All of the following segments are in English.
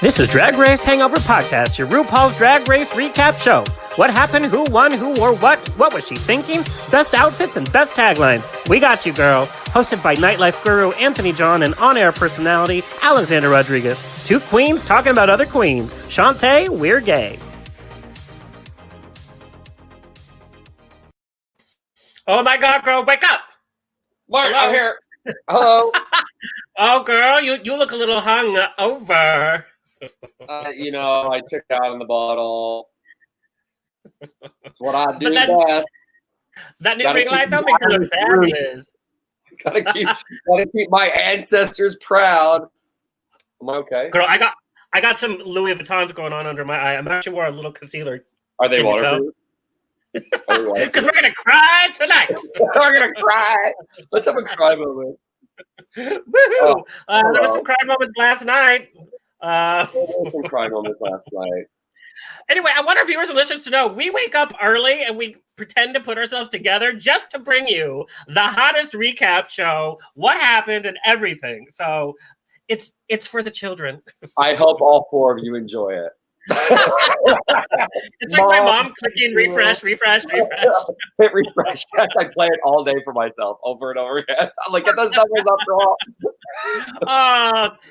This is Drag Race Hangover Podcast, your RuPaul's Drag Race recap show. What happened, who won, who wore what was she thinking, best outfits and best taglines. We got you, girl. Hosted by nightlife guru Anthony John and on-air personality Alexander Rodriguez. Two queens talking about other queens. Shantae, we're gay. Oh my God, girl, wake up! Mark, I'm here. Hello. Oh, girl, you look a little hung over. I took it out in the bottle. That's what I do best. That new ring light though makes you look fabulous. Gotta keep my ancestors proud. Am I okay? Girl, I got some Louis Vuittons going on under my eye. I'm actually wearing a little concealer. Are they waterproof? Because we're gonna cry tonight. We're gonna cry. Let's have a cry moment. Woohoo! There were some cry moments last night. Some cry moments last night. Anyway, I want our viewers and listeners to know we wake up early and we pretend to put ourselves together just to bring you the hottest recap show, what happened and everything. So it's for the children. I hope all four of you enjoy it. It's like my mom clicking refresh. Hit refresh. I play it all day for myself, over and over again. I'm like, get those numbers after all.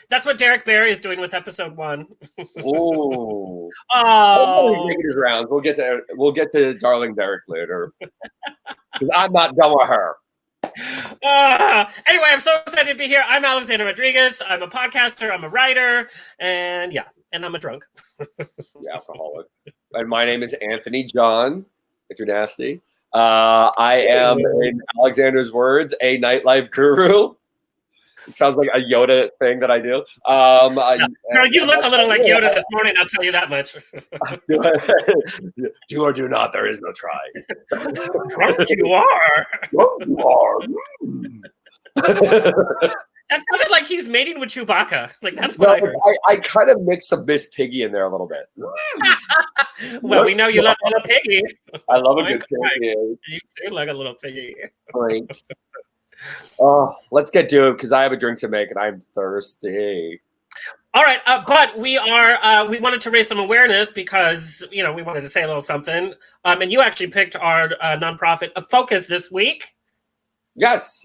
That's what Derek Barry is doing with episode 1. Ooh. Oh. We'll get to darling Derek later. Because I'm not done with her. Anyway, I'm so excited to be here. I'm Alexander Rodriguez. I'm a podcaster. I'm a writer, and I'm a drunk. Yeah, alcoholic. And my name is Anthony John, if you're nasty. I am, in Alexander's words, a nightlife guru. It sounds like a Yoda thing that I do. Girl, you look a little like Yoda this morning, I'll tell you that much. Do or do not, there is no try. Drunk you are. Drunk you are. That sounded like he's mating with Chewbacca. Like, that's what I heard. I kind of mixed some Miss Piggy in there a little bit. Well, we know you love a little piggy. I love a good piggy. You too like a little piggy. Oh, let's get to it because I have a drink to make and I'm thirsty. All right, but we wanted to raise some awareness because, we wanted to say a little something. And you actually picked our nonprofit focus this week. Yes.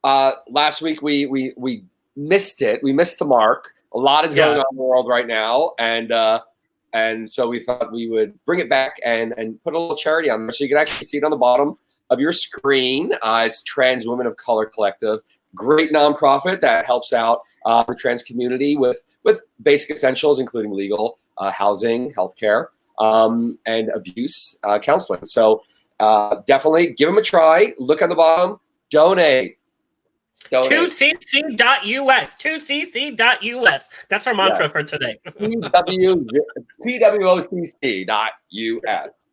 Last week we missed it. We missed the mark. A lot is going on in the world right now, and so we thought we would bring it back and put a little charity on there, so you can actually see it on the bottom of your screen. It's Trans Women of Color Collective, great nonprofit that helps out the trans community with basic essentials, including legal, housing, healthcare, and abuse counseling. So definitely give them a try. Look on the bottom. Donate. 2cc.us. 2cc.us. That's our mantra for today. TWOCC.us.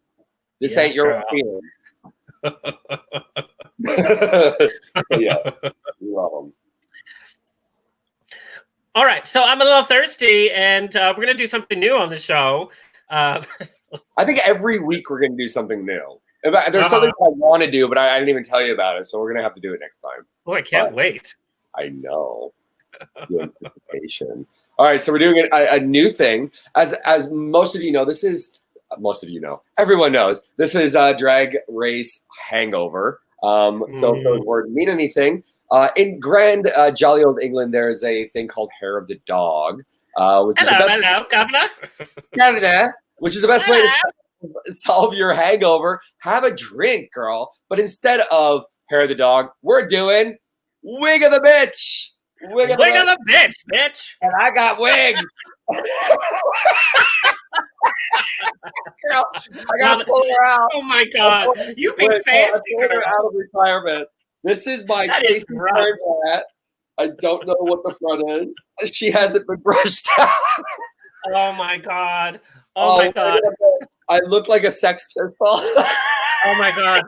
This ain't your feeling. Yeah, we love them. All right, so I'm a little thirsty, and we're going to do something new on the show. I think every week we're going to do something new. There's something I want to do, but I didn't even tell you about it, so we're going to have to do it next time. Oh, I can't wait. I know. The anticipation. All right, so we're doing a new thing. As most of you know, everyone knows, this is Drag Race Hangover. So if those words mean anything, in grand jolly old England, there is a thing called Hair of the Dog. Hello, Governor. Which is the best way to solve your hangover. Have a drink, girl. But instead of Hair of the Dog, we're doing Wig of the Bitch. Wig of the bitch. And I got wig. Girl, I got to pull her out. Oh my God. You big fancy girl. Out of retirement. This is my Casey Kern hat. I don't know what the front is. She hasn't been brushed out. Oh my God. Oh my God. I look like a Sex Pistol. Oh my God.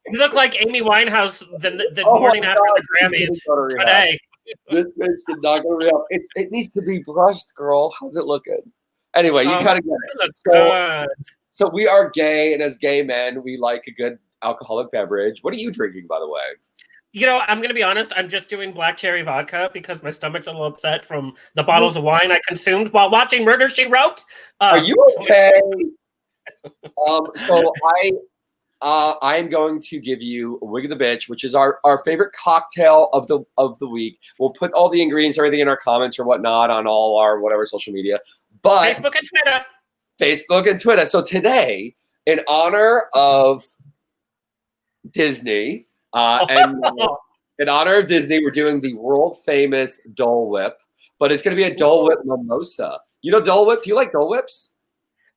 You look like Amy Winehouse the morning after the Grammys today. This bitch did not go real. It needs to be brushed, girl. How's it looking? Anyway, you kind of get it. So we are gay, and as gay men, we like a good alcoholic beverage. What are you drinking, by the way? You know, I'm going to be honest. I'm just doing black cherry vodka because my stomach's a little upset from the bottles of wine I consumed while watching Murder, She Wrote. Are you okay? So I am going to give you a Wig of the Bitch, which is our favorite cocktail of the week. We'll put all the ingredients, everything in our comments or whatnot on all our whatever social media. But Facebook and Twitter. Facebook and Twitter. So today, in honor of Disney, and in honor of Disney, we're doing the world famous Dole Whip, but it's going to be a Dole Whip mimosa. You know Dole Whip? Do you like Dole Whips?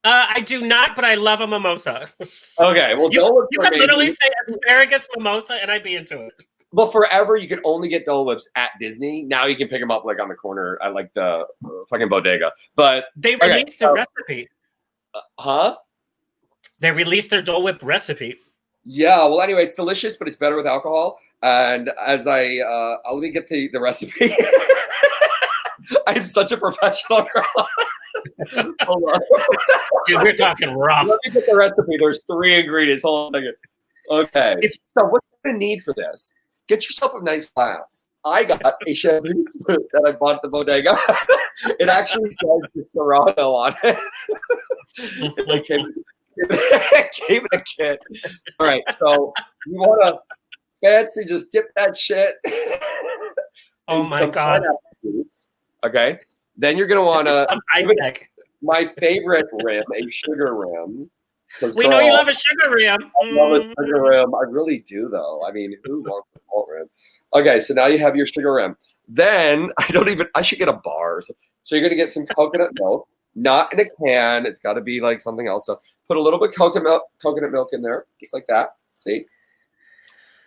I do not, but I love a mimosa. Okay, well, Dole Whips you could literally say asparagus mimosa, and I'd be into it. But forever, you could only get Dole Whips at Disney. Now you can pick them up like on the corner at like the fucking bodega. But they released their recipe. Huh? They released their Dole Whip recipe. Yeah. Well, anyway, it's delicious, but it's better with alcohol. And as let me get the recipe. I'm such a professional girl. Hold on. Dude, we're talking rough. Let me get the recipe. There's 3 ingredients. Hold on a second. Okay. So what you're going to need for this, get yourself a nice glass. I got a champagne that I bought at the bodega. It actually says Serrano on it. It came in a kit. All right. So you want to fancy, just dip that shit. Oh my God. Juice. Okay. Then you're going to want to, my favorite rim, a sugar rim. We know you love a sugar rim. I love a sugar rim. I really do, though. I mean, who wants a salt rim? Okay, so now you have your sugar rim. Then, I should get a bar. So you're going to get some coconut milk, not in a can. It's got to be like something else. So put a little bit of coconut milk in there, just like that. See?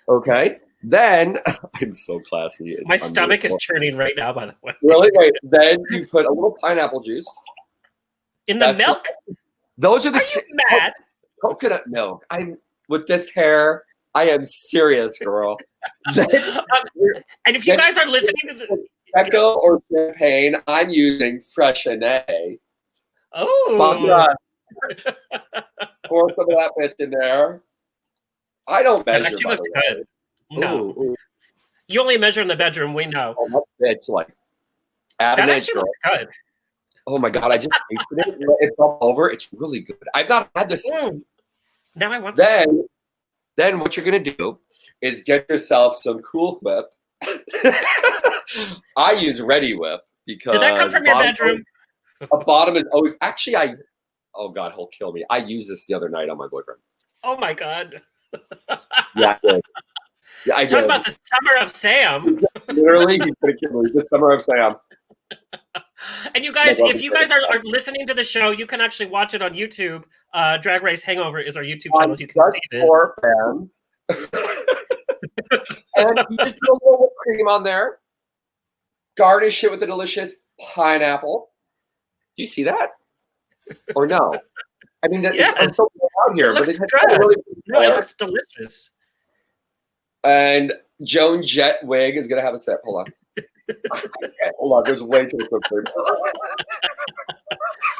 Okay. Then, I'm so classy. It's my stomach is churning right now, by the way. Really? Wait. Then you put a little pineapple juice. In the milk? Those are the mad? Coconut milk. I'm with this hair. I am serious, girl. And if you guys are listening to the Prosecco or champagne, I'm using Freixenet. Oh, pour some of that bitch in there. I don't measure. That actually looks good. No, you only measure in the bedroom. We know. Oh, bitch, like that actually looks good. Oh my God, I just tasted it. It's all over. It's really good. I've not had this. Now I want Then what you're going to do is get yourself some Cool Whip. I use Ready Whip because... Did that come from your bedroom? A bottom is always... Actually, oh God, he'll kill me. I used this the other night on my boyfriend. Oh my God. Yeah, I did. Yeah, I Talk did. about the summer of Sam. Literally, he's going to kill me. The summer of Sam. And you guys, if you guys are listening to the show, you can actually watch it on YouTube. Drag Race Hangover is our YouTube channel. You can see this. For fans. And you just put a little whipped cream on there. Garnish it with a delicious pineapple. Do you see that? Or no? I mean, it's so out here, but it looks delicious. And Joan Jett wig is gonna have a sip. Hold on. Hold on, there's way too much cream.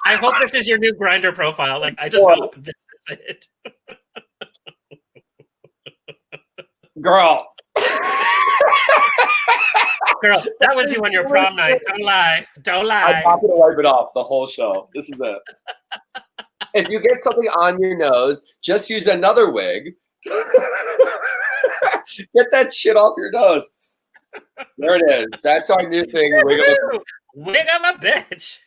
I hope this is your new Grindr profile. Like, I just hope this is it. Girl. Girl, that was you on your prom night. Don't lie. Don't lie. I'm not gonna wipe it off the whole show. This is it. If you get something on your nose, just use another wig. Get that shit off your nose. There it is. That's our new thing. Wig of a bitch.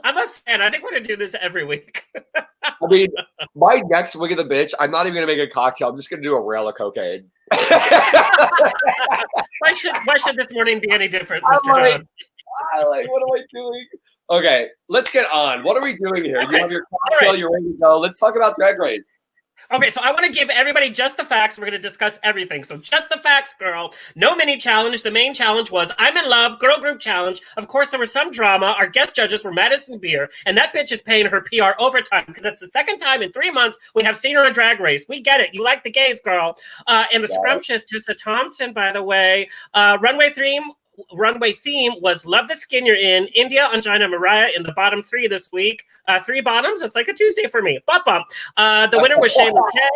I'm a fan. I think we're gonna do this every week. I mean, my next wig of the bitch, I'm not even gonna make a cocktail. I'm just gonna do a rail of cocaine. Why should this morning be any different, Mr. John? What am I doing? Okay, let's get on. What are we doing here? Okay. You have your cocktail, you're ready to go. Let's talk about Drag Race. Okay, so I want to give everybody just the facts. We're going to discuss everything. So just the facts, girl. No mini challenge. The main challenge was I'm in Love, girl group challenge. Of course, there was some drama. Our guest judges were Madison Beer, and that bitch is paying her PR overtime because that's the second time in 3 months we have seen her on Drag Race. We get it. You like the gays, girl. And the scrumptious Tessa Thompson, by the way. Runway theme runway theme was Love the Skin You're In, India, Angina, Mariah in the bottom 3 this week. 3 bottoms. It's like a Tuesday for me. Bump, bump. The winner was Shayla Kay.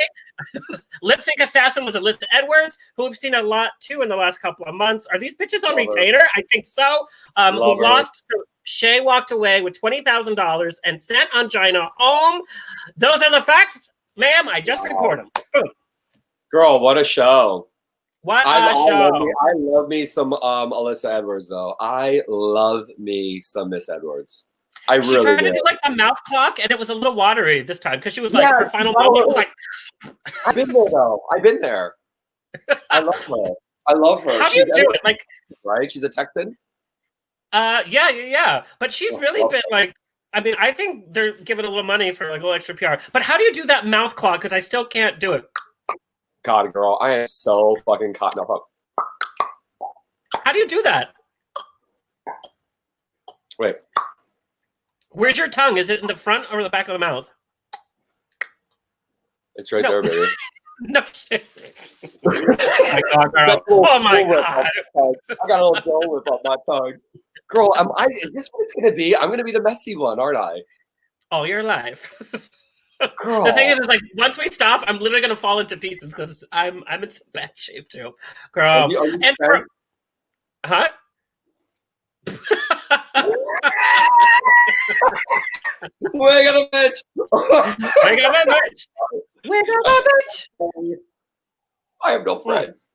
Lip Sync Assassin was Alyssa Edwards, who we've seen a lot too in the last couple of months. Are these bitches on retainer? I think so. Who lost? So Shay walked away with $20,000 and sent Angina home. Those are the facts, ma'am. I just report them. Boom. Girl, what a show. What a show. I love me some Alyssa Edwards, though. I love me some Miss Edwards. I really tried do. to do like a mouth clock, and it was a little watery this time because she was like, her final moment was like. I've been there, though. I've been there. I love her. How do you do it? Like, right? She's a Texan? Yeah. But she's really been like, I mean, I think they're giving a little money for like a little extra PR. But how do you do that mouth clock? Because I still can't do it. God, girl, I am so fucking caught up. How do you do that? Wait. Where's your tongue? Is it in the front or the back of the mouth? It's right there, baby. No shit. Oh my God, girl. Oh my God. I got a little dole whip on my tongue. Girl, is this what it's going to be? I'm going to be the messy one, aren't I? All your life. Girl. The thing is like once we stop, I'm literally gonna fall into pieces because I'm in some bad shape too, girl. Are you and for, huh? We got a bitch. We got a bitch. We got a bitch. I have no friends.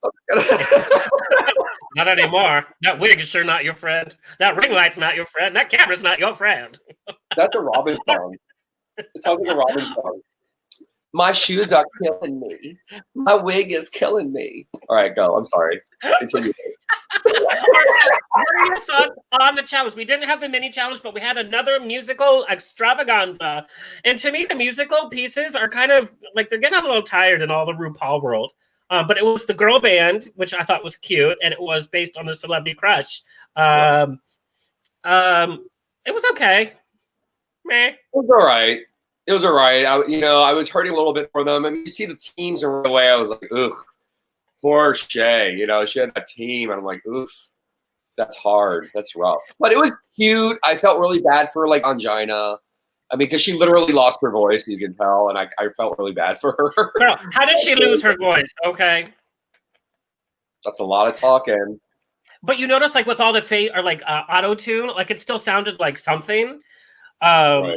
Not anymore. That wig is sure not your friend. That ring light's not your friend. That camera's not your friend. That's a Robin song. It sounds like a Robin song. My shoes are killing me. My wig is killing me. All right, go. I'm sorry. Continue. What are your thoughts on the challenge? We didn't have the mini challenge, but we had another musical extravaganza. And to me, the musical pieces are kind of like they're getting a little tired in all the RuPaul world. But it was the girl band, which I thought was cute, and it was based on the Celebrity Crush. It was okay. Meh. It was all right. I was hurting a little bit for them. I mean, you see the teams and right away, I was like, ugh, poor Shay. She had that team, and I'm like, oof, that's hard. That's rough. But it was cute. I felt really bad for like Angina. I mean, because she literally lost her voice, you can tell, and I felt really bad for her. Girl, how did she lose her voice? Okay. That's a lot of talking. But you notice, like, with all the auto-tune, like, it still sounded like something. Right.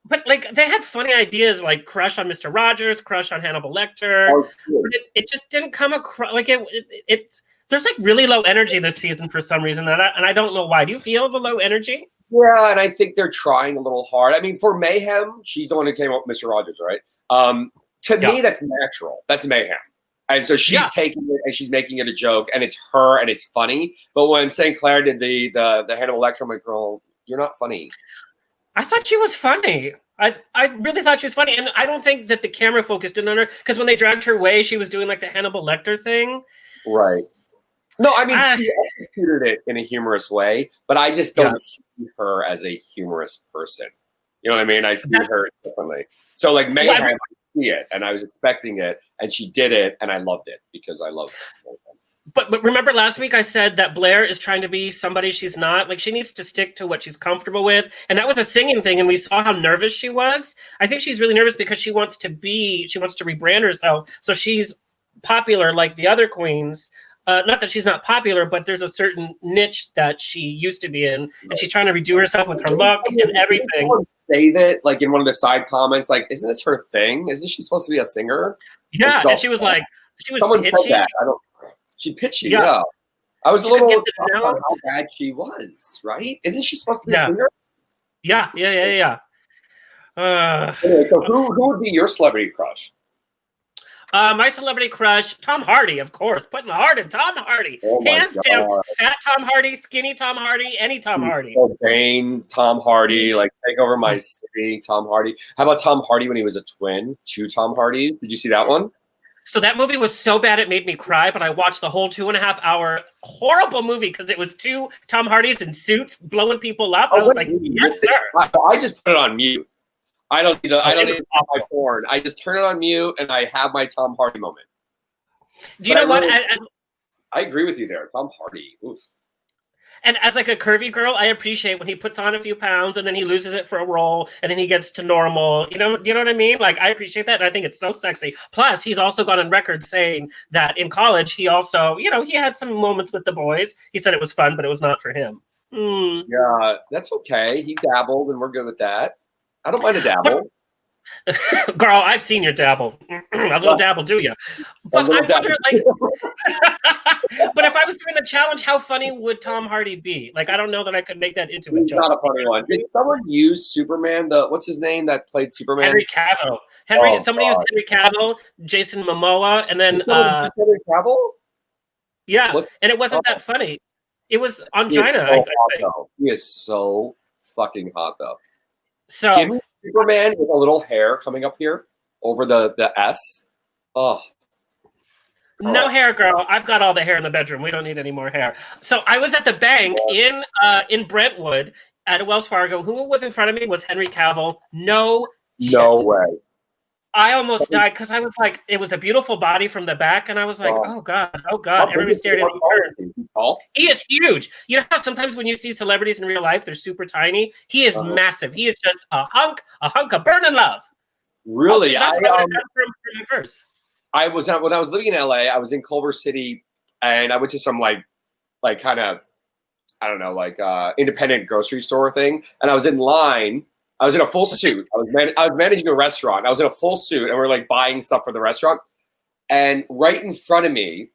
But, like, they had funny ideas, like crush on Mr. Rogers, crush on Hannibal Lecter. But it just didn't come across, like, it's there's, like, really low energy this season for some reason, and I don't know why. Do you feel the low energy? Yeah, and I think they're trying a little hard. I mean, for Mayhem, she's the one who came up with Mr. Rogers, right? To me, that's natural. That's Mayhem. And so she's taking it and she's making it a joke, and it's her and it's funny. But when St. Clair did the Hannibal Lecter, I'm like, girl, you're not funny. I thought she was funny. I really thought she was funny. And I don't think that the camera focused in on her because when they dragged her away, she was doing like the Hannibal Lecter thing. Right. No, I mean, she executed it in a humorous way, but I just don't see her as a humorous person. You know what I mean? I see her differently. So like Mayhem, I see it, and I was expecting it, and she did it, and I loved it because I love it. But remember last week I said that Blair is trying to be somebody she's not. Like she needs to stick to what she's comfortable with. And that was a singing thing. And we saw how nervous she was. I think she's really nervous because she wants to rebrand herself. So she's popular like the other queens. Not that she's not popular, but there's a certain niche that she used to be in. And she's trying to redo herself with her look and everything. Say that like in one of the side comments, like, isn't this her thing? Isn't she supposed to be a singer? Yeah. And she was like, someone said that. She pitchy, yeah. I was a little about how bad she was, right? Isn't she supposed to be a singer? Yeah. Anyway, so who would be your celebrity crush? My celebrity crush, Tom Hardy, of course. Putting the heart in Tom Hardy. Hands down, fat Tom Hardy, skinny Tom Hardy, any Tom Hardy. Bane, Tom Hardy, like Take Over My City, Tom Hardy. How about Tom Hardy when he was a twin? 2 Tom Hardys. Did you see that one? So that movie was so bad it made me cry, but I watched the whole 2.5 hour horrible movie because it was 2 Tom Hardys in suits blowing people up. I was like, yes, sir. I just put it on mute. I don't need my porn. I just turn it on mute and I have my Tom Hardy moment. Do you know what? I agree with you there. Tom Hardy. Oof. And as like a curvy girl, I appreciate when he puts on a few pounds and then he loses it for a role and then he gets to normal. You know what I mean? Like I appreciate that. And I think it's so sexy. Plus, he's also gone on record saying that in college he also, he had some moments with the boys. He said it was fun, but it was not for him. Yeah, that's okay. He dabbled, and we're good with that. I don't mind a dabble. Girl, I've seen your dabble. A little dabble, do you? But I wonder, like, but if I was doing the challenge, how funny would Tom Hardy be? Like, I don't know that I could make that into a joke. Not a funny one. Did someone use Superman? What's his name that played Superman? Henry Cavill. Somebody used Henry Cavill, Jason Momoa, and then Henry Cavill. Yeah, and it wasn't that funny. It was on China. I think. He is so fucking hot, though. So give me Superman with a little hair coming up here over the S. Oh. No hair, girl. I've got all the hair in the bedroom. We don't need any more hair. So I was at the bank in Brentwood at Wells Fargo. Who was in front of me was Henry Cavill. No way. I almost died because I was like, it was a beautiful body from the back, and I was like, oh god. Everybody stared at me. He is huge. You know how sometimes when you see celebrities in real life, they're super tiny. He is massive. He is just a hunk of burning love. Really, that's what I done from first. I was when I was living in LA. I was in Culver City, and I went to some like kind of, I don't know, like independent grocery store thing, and I was in line. I was in a full suit. I was managing a restaurant. I was in a full suit, and we were like buying stuff for the restaurant. And right in front of me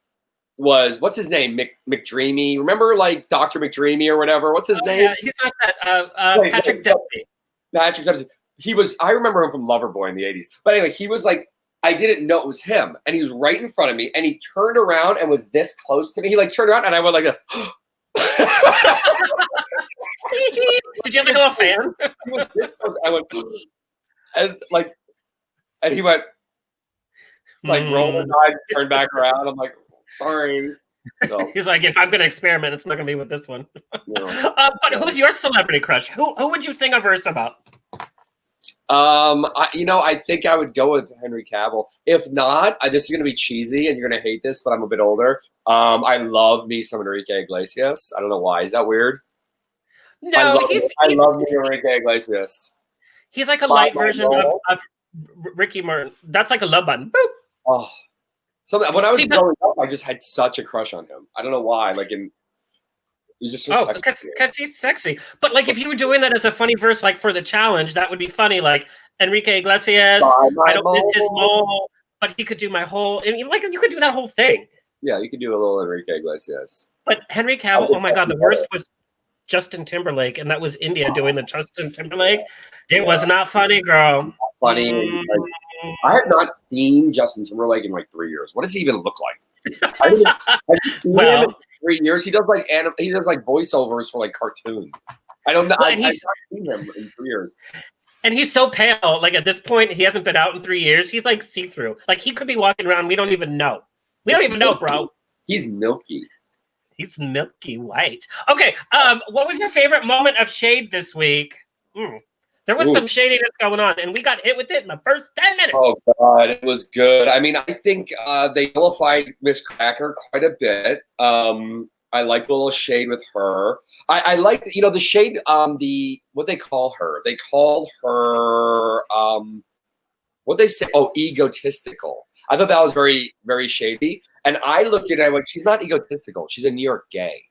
was, what's his name? McDreamy. Remember, like Dr. McDreamy or whatever? What's his name? Yeah, he's not that. Patrick Dempsey. Patrick Dempsey. He was. I remember him from Loverboy in the '80s. But anyway, he was like, I didn't know it was him, and he was right in front of me, and he turned around and was this close to me. He like turned around, and I went like this. Did you have a little fan? He was this close. I went, and he went, like, rolling eyes, turned back around. I'm like, sorry. So, he's like, if I'm going to experiment, it's not going to be with this one. But who's your celebrity crush? Who would you sing a verse about? I think I would go with Henry Cavill. If not, this is going to be cheesy, and you're going to hate this, but I'm a bit older. I love me some Enrique Iglesias. I don't know why. Is that weird? No, I love me Enrique Iglesias. He's like a light version of Ricky Martin. That's like a love button. Boop. Oh, when I was growing up, I just had such a crush on him. I don't know why. He's just so sexy. Because he's sexy. But like, if you were doing that as a funny verse, like for the challenge, that would be funny. Like Enrique Iglesias, I don't miss his mole, but he could do my whole. I mean, like you could do that whole thing. Yeah, you could do a little Enrique Iglesias. But Henry Cavill, oh my god, the worst was Justin Timberlake, and that was India doing the Justin Timberlake. It was not funny, girl. Not funny. I have not seen Justin Timberlake in like 3 years. What does he even look like? Have you seen him in 3 years? He does like voiceovers for like cartoons. I don't know. I've not seen him in 3 years. And he's so pale. Like at this point, he hasn't been out in 3 years. He's like see-through. Like he could be walking around. We don't even know. We don't even know, bro. He's milky. He's milky white. Okay. What was your favorite moment of shade this week? There was some shadiness going on, and we got hit with it in the first 10 minutes. Oh, God. It was good. I mean, I think they vilified Miss Cracker quite a bit. I liked the little shade with her. I liked, the shade, what they call her. They called her, what they say? Oh, egotistical. I thought that was very, very shady. And I looked at it and I went, she's not egotistical. She's a New York gay.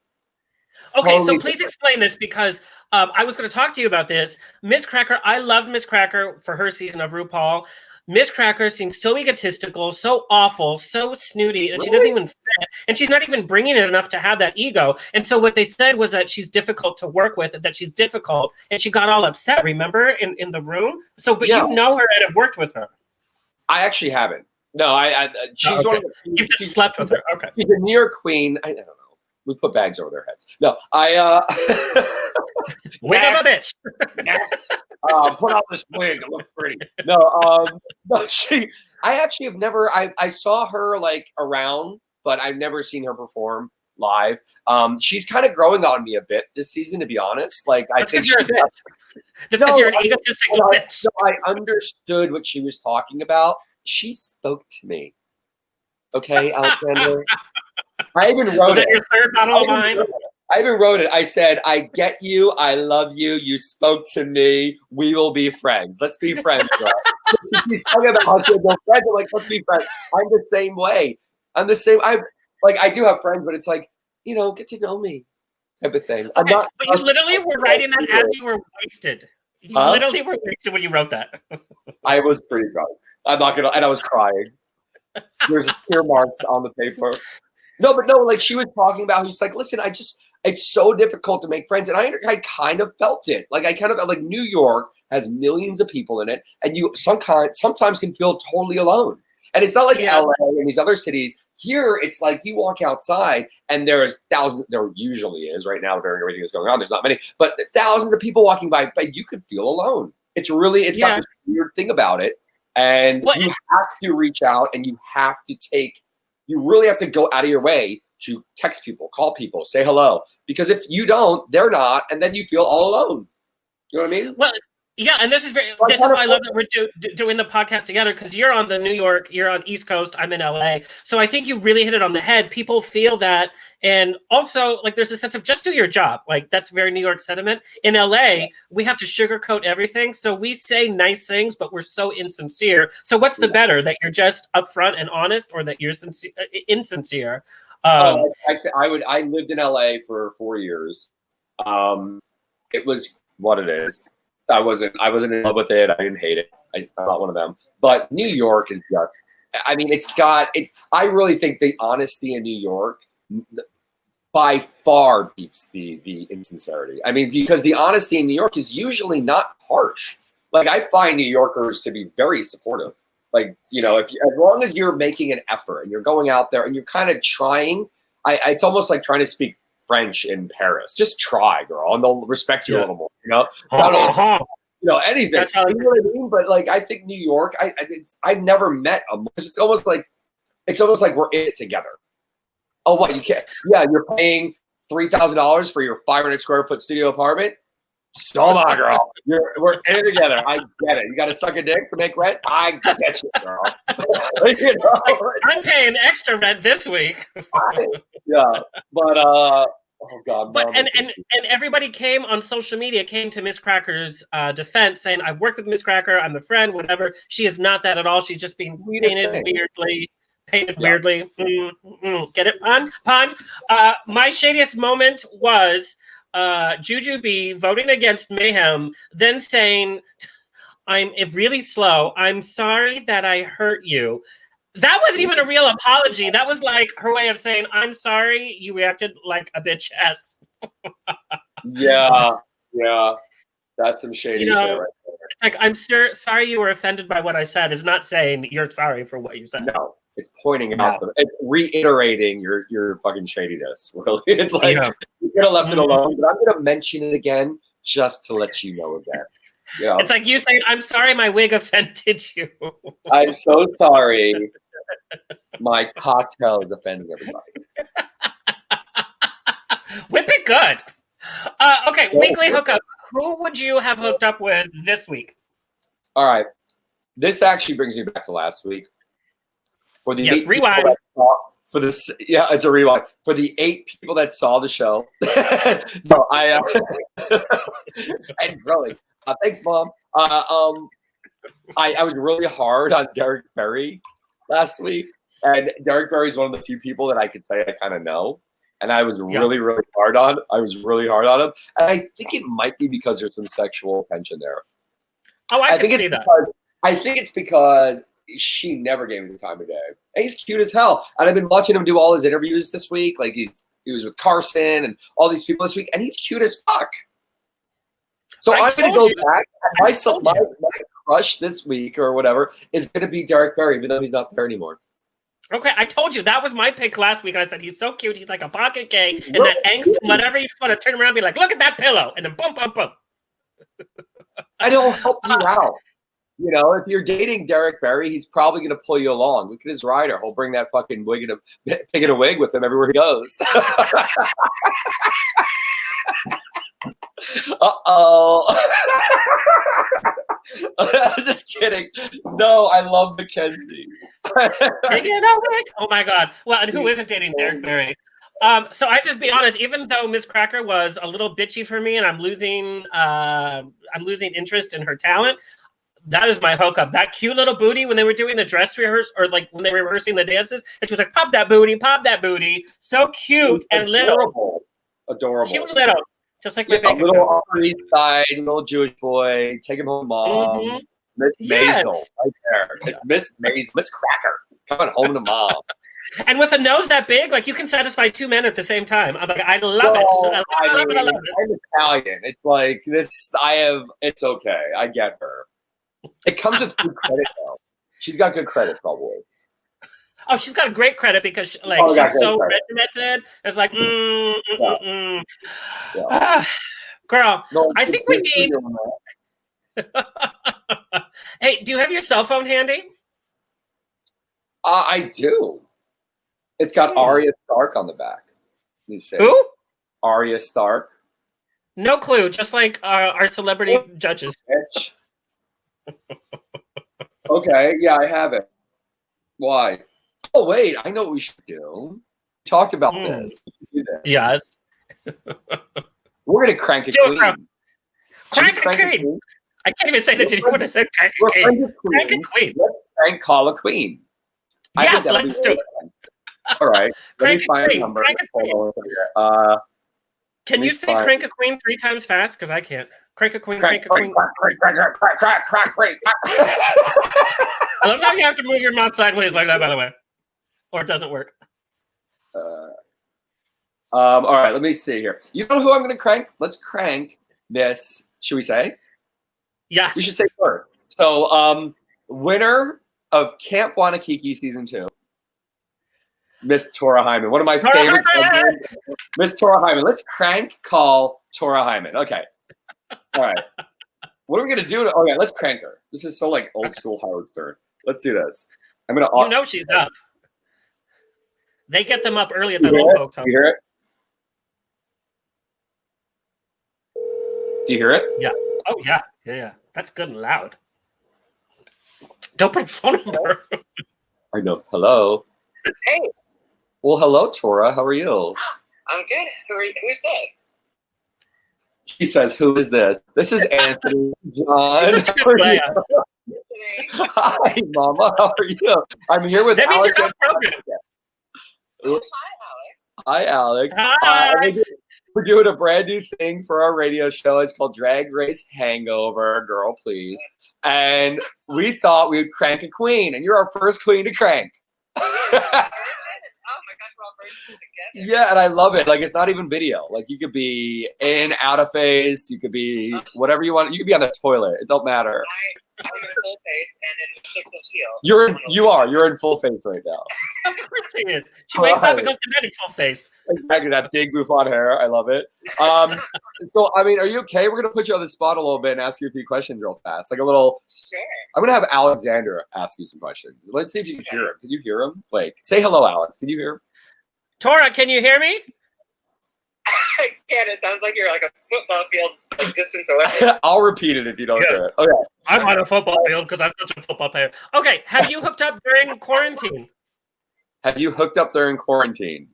Okay, so please explain this because I was going to talk to you about this. Miss Cracker, I loved Miss Cracker for her season of RuPaul. Miss Cracker seems so egotistical, so awful, so snooty, and she doesn't even fit. And she's not even bringing it enough to have that ego. And so what they said was that she's difficult to work with, that she's difficult. And she got all upset, remember, in the room? So, but you know her and have worked with her. I actually haven't. No, she's one of the. You just slept with her. Okay. She's a New York queen. I don't know. We put bags over their heads. No, wig of a bitch. Put on this wig. It looks pretty. No, I actually have never. I saw her like around, but I've never seen her perform live. She's kind of growing on me a bit this season, to be honest. Like I think you're a bitch. That's because you're an egotistical bitch. I understood what she was talking about. She spoke to me. Okay, Alexander. I even wrote Was that your third bottle of wine? I even wrote it. I said, I get you. I love you. You spoke to me. We will be friends. Let's be friends, girl. She's talking about how she has no friends. I'm like, let's be friends. I'm the same way. I'm the same. I do have friends, but it's like, get to know me type of thing. Okay, but you literally were writing that as you were wasted. You literally were wasted when you wrote that. I was pretty drunk. I'm not gonna, and I was crying. There's tear marks on the paper. No, like she was talking about, he's like, listen, it's so difficult to make friends. And I kind of felt it. Like, I kind of, like, New York has millions of people in it. And you sometimes can feel totally alone. And it's not like LA and these other cities. Here, it's like you walk outside and there's thousands, there usually is right now during everything that's going on. There's not many, but thousands of people walking by, but you could feel alone. It's not this weird thing about it. And you have to reach out and you really have to go out of your way to text people, call people, say hello. Because if you don't, they're not, and then you feel all alone. You know what I mean? Well, yeah, and this is why I love that we're doing the podcast together, because you're on the New York, you're on East Coast, I'm in LA. So I think you really hit it on the head. People feel that. And also, like, there's a sense of just do your job. Like, that's very New York sentiment. In LA, we have to sugarcoat everything. So we say nice things, but we're so insincere. So what's the better, that you're just upfront and honest, or that you're insincere? I lived in LA for 4 years. It was what it is. I wasn't in love with it. I didn't hate it. I'm not one of them. But New York is just, I mean, I really think the honesty in New York by far beats the insincerity. I mean, because the honesty in New York is usually not harsh. Like, I find New Yorkers to be very supportive. Like, as long as you're making an effort and you're going out there and you're kind of trying, it's almost like trying to speak French in Paris. Just try, girl, and they'll respect you a little more. Anything. You know what I mean? But, like, I think New York, I've never met them. It's almost like we're in it together. Oh, what, you can't? Yeah, you're paying $3,000 for your 500 square foot studio apartment. So am I, girl. We're in it together. I get it. You got to suck a dick to make rent? I get you, girl. I'm paying extra rent this week. But oh God. But and everybody came on social media, came to Miss Cracker's defense, saying, "I've worked with Miss Cracker. I'm a friend. Whatever. She is not that at all. She's just being painted weirdly." Get it, pun? My shadiest moment was Juju B voting against Mayhem, then saying, I'm really slow. I'm sorry that I hurt you. That wasn't even a real apology. That was like her way of saying, I'm sorry you reacted like a bitch ass. Yeah. That's some shady shit right there. It's like, I'm sorry you were offended by what I said. Is not saying you're sorry for what you said. No. It's pointing out, it's reiterating your fucking shadiness. Really, it's like you could have left it alone, but I'm going to mention it again just to let you know again. It's like you saying, "I'm sorry, my wig offended you." I'm so sorry. My cocktail is offending everybody. Whip it good. Okay, weekly hookup. Who would you have hooked up with this week? All right, this actually brings me back to last week. For the rewind. It's a rewind. For the 8 people that saw the show, no, and really, thanks, Mom. I was really hard on Derek Berry last week, and Derek Berry is one of the few people that I could say I kind of know, and I was really hard on. I was really hard on him, and I think it might be because there's some sexual tension there. Oh, I can see that. I think it's because she never gave me the time of day. And he's cute as hell. And I've been watching him do all his interviews this week. Like, he was with Carson and all these people this week, and he's cute as fuck. So I'm going to go back. My crush this week or whatever is going to be Derek Berry, even though he's not there anymore. Okay, I told you. That was my pick last week. I said, he's so cute. He's like a pocket cake. And that angst, whatever, you just want to turn around and be like, look at that pillow. And then boom, boom, boom. And it'll help you out. If you're dating Derek Berry, he's probably going to pull you along. Look at his rider. He'll bring that fucking wig pig in a wig with him everywhere he goes. Uh-oh. I was just kidding. No, I love Mackenzie. Pig in a wig? Oh, my God. Well, and who isn't dating Derek Berry? So I just be honest, even though Miss Cracker was a little bitchy for me and I'm losing interest in her talent, that is my hookup. That cute little booty when they were doing the dress rehearsal, or like when they were rehearsing the dances, and she was like, pop that booty. So cute and little. Adorable. Cute little. Just like my a bank little account. Upper East Side, little Jewish boy, take him home, mom. Miss Maisel, right there. It's Miss Maisel, Miss Cracker, coming home to mom. And with a nose that big, like you can satisfy two men at the same time. I'm like, I love it. I love it. I'm Italian. It's like this. It's okay. I get her. It comes with good credit though. She's got good credit, probably. Oh, she's got great credit because she's so regimented. It's like, girl, no, I think we need. Hey, do you have your cell phone handy? I do. It's got Arya Stark on the back. You say who? Arya Stark. No clue. Just like our celebrity judges. Okay, yeah, I have it. Why? Oh wait, I know what we should do. We talked about this. Do this. Yes. We're gonna crank a queen. Crank a queen. I can't even say that you would have said crank a queen. Crank a queen. Let's crank call a queen. Yes, let's do it. All right. Crank a queen. Crank a queen. Can you say crank a queen 3 times fast? Because I can't. Crank a queen, crank a queen. Crack. I love how you have to move your mouth sideways like that, by the way. Or it doesn't work. All right, let me see here. You know who I'm going to crank? Let's crank this. Should we say? Yes. We should say first. So, winner of Camp Wanakiki Season 2. Miss Tora Hyman, one of my favorite. Miss Tora Hyman. Let's crank call Tora Hyman. Okay. All right. What are we gonna do? Oh yeah, let's crank her. This is so like old school Howard Stern. Let's do this. I'm gonna. You know she's up. They get them up early at the old folks' home. Do you hear it? Do you hear it? Yeah. Oh yeah. That's good and loud. Don't put a phone number. I know. Hello. Hey. Well, hello, Tora. How are you? I'm good. Who's that? She says, "Who is this?" This is Anthony. John. Hi, Mama. How are you? I'm here with Alex. Oh, hi, Alex. Hi. We're doing a brand new thing for our radio show. It's called Drag Race Hangover. Girl, please. And we thought we would crank a queen, and you're our first queen to crank. Oh my gosh, we're all very together. Yeah, and I love it. Like, it's not even video. Like, you could be in, out of face. You could be whatever you want. You could be on the toilet. It don't matter. I'm in full face and in 6-inch heels. You're in full face right now. Of course she is. She wakes up and goes to bed in full face. Exactly, that big bouffant hair. I love it. So, I mean, are you okay? We're going to put you on the spot a little bit and ask you a few questions real fast. Like a little... Sure. I'm going to have Alexander ask you some questions. Let's see if you can hear him. Can you hear him? Wait, say hello, Alex. Can you hear him? Tora, can you hear me? I can't. It sounds like you're like a football field distance away. I'll repeat it if you don't hear it. Okay. I'm on a football field because I'm such a football player. Okay, have you hooked up during quarantine? Have you hooked up during quarantine?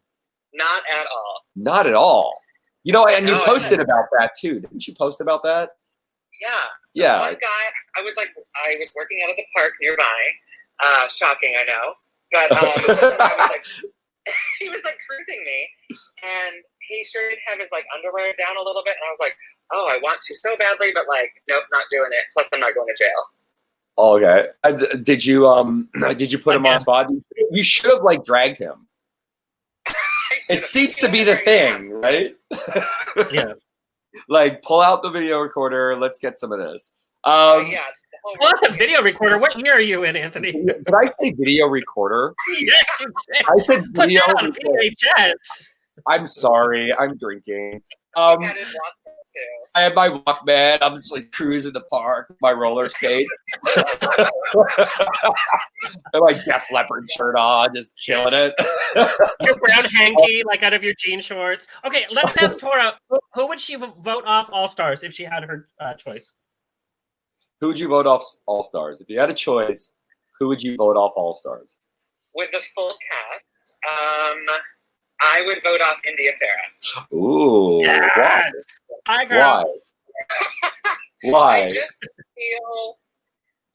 Not at all. Not at all. You know, and you posted about that too. Didn't you post about that? Yeah. Yeah. One guy, I was working out at the park nearby. Shocking, I know. But I was like, he was like cruising me, and he sure did have his like underwear down a little bit, and I was like, oh, I want to so badly, but like, nope, not doing it. Plus, I'm not going to jail. Okay. Did you put him on spot? You should have like dragged him. It seems to be the thing, right? Yeah. Like, pull out the video recorder. Let's get some of this. Yeah. Pull out the video recorder. What year are you in, Anthony? Did I say video recorder? Yes, you did. I said video recorder. VHS. I'm sorry. I'm drinking. I had my Walkman. I'm just like cruising the park, my roller skates. And my Def Leppard shirt on, just killing it. Your brown hanky, like out of your jean shorts. Okay, let's ask Tora, who would she vote off All-Stars if she had her choice? Who would you vote off All-Stars? If you had a choice, who would you vote off All-Stars? With the full cast, I I would vote off India Farah. Ooh. Yes. Hi, girl. Why? Why? I just feel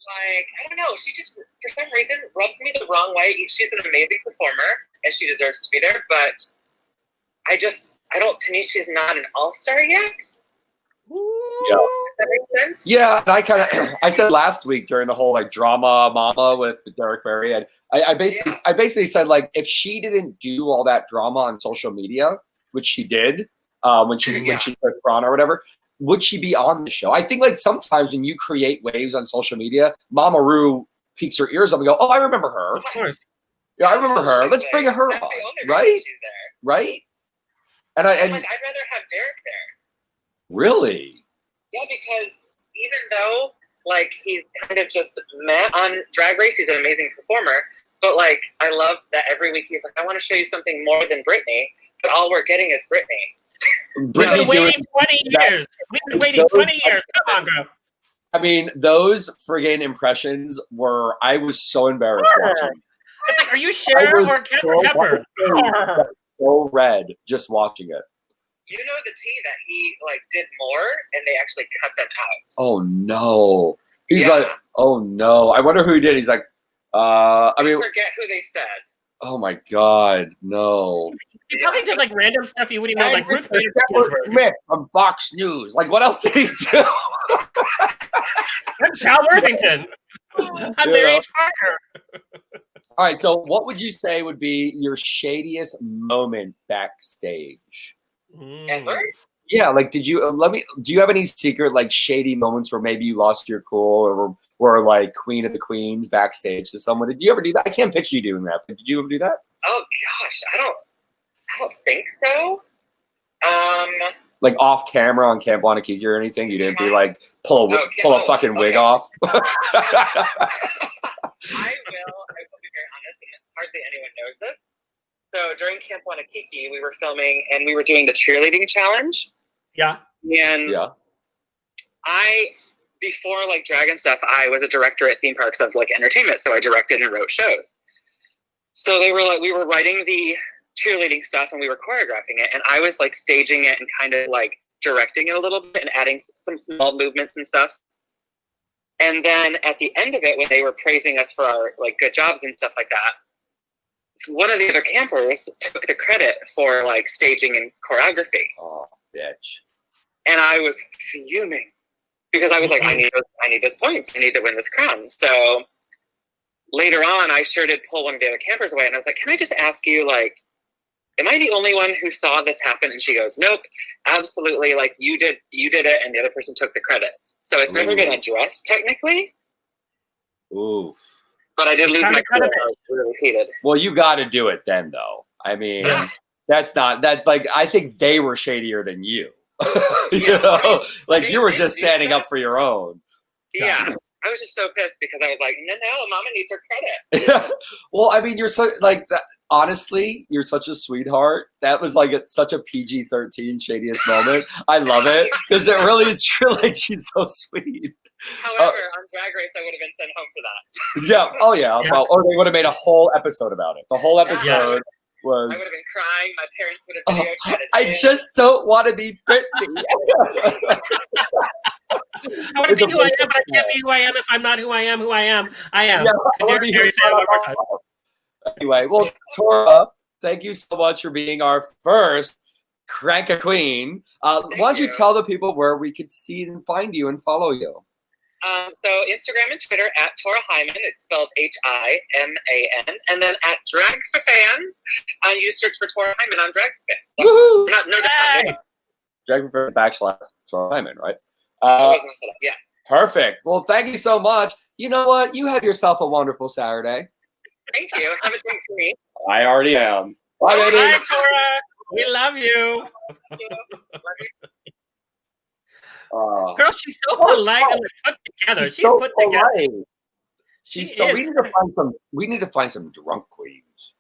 like, I don't know, she just, for some reason, rubs me the wrong way. She's an amazing performer, and she deserves to be there, but to me, she's not an all-star yet. Yeah. Does that make sense? Yeah, and I said last week during the whole like drama mama with Derek Barry, and I basically said like if she didn't do all that drama on social media, which she did when she took Braun or whatever, would she be on the show? I think like sometimes when you create waves on social media, Mama Ru peeks her ears up and go, "Oh, I remember her. Of course. Yeah, I remember her. Let's bring her That's on, the only reason right? she's there. Right?" And I'd rather have Derek there. Really? Yeah, because even though like he's kind of just meh on Drag Race, he's an amazing performer. But like, I love that every week he's like, I want to show you something more than Britney, but all we're getting is Britney. We've been waiting 20 years. We've been waiting 20 years. Come on, girl. I mean, those friggin' impressions were. I was so embarrassed watching. It's like, are you Cher or Pepper? So red just watching it. You know the tea that he like did more, and they actually cut them out. Oh no! He's like, oh no! I wonder who he did. He's like, I mean, forget who they said. Oh my God, no! He probably did like random stuff you wouldn't even know, like Ruth Bader Ginsburg from Fox News. Like, what else did he do? I'm Cal Worthington. I'm Mary H. Parker. All right, so what would you say would be your shadiest moment backstage? Ever? Yeah, like, did you do you have any secret like shady moments where maybe you lost your cool or were like Queen of the Queens backstage to someone? Did you ever do that? I can't picture you doing that, but did you ever do that? Oh gosh, I don't think so. Like off camera on Camp Wanakiki or anything? You didn't be like pull a fucking wig off? I will be very honest, and hardly anyone knows this. So during Camp Wanakiki, we were filming and we were doing the cheerleading challenge. Yeah. And before like drag and stuff, I was a director at theme parks of like entertainment. So I directed and wrote shows. So they were like, we were writing the cheerleading stuff and we were choreographing it. And I was like staging it and kind of like directing it a little bit and adding some small movements and stuff. And then at the end of it, when they were praising us for our like good jobs and stuff like that, one of the other campers took the credit for like staging and choreography. Oh, bitch. And I was fuming because I was like, I need those points. I need to win this crown. So later on, I sure did pull one of the other campers away and I was like, can I just ask you, like, am I the only one who saw this happen? And she goes, nope, absolutely. Like you did it and the other person took the credit. So it's never been addressed technically. Oof. But I did lose my credit. I was really heated. Well, you got to do it then, though. I mean, that's like, I think they were shadier than you. You know, like you were just standing up for your own. Yeah. I was just so pissed because I was like, no, Mama needs her credit. Well, I mean, you're so like that. Honestly, you're such a sweetheart. That was like such a PG-13 shadiest moment. I love it because it really is true. Like she's so sweet. However, on Drag Race, I would have been sent home for that. Yeah. Oh, yeah. Well, or they would have made a whole episode about it. The whole episode was. I would have been crying. My parents would have video chatted. I just don't want to be Britney. I want to be who I am, but I can't be who I am if I'm not who I am. Who I am. I am. Yeah, anyway, well, Tora, thank you so much for being our first Crank a Queen. Why don't you tell the people where we could see and find you and follow you? So Instagram and Twitter at Tora Hyman. It's spelled Himan. And then at Drag for Fans. You search for Tora Hyman on Drag for Fans. Woohoo! Drag for Fans / Tora Hyman, right? Yeah. Perfect. Well, thank you so much. You know what? You have yourself a wonderful Saturday. Thank you. Have a drink for me. I already am. Bye, baby. Bye, Tora. We love you. Girl, she's so polite and put together. She's so put together. Polite. We need to find some drunk queens.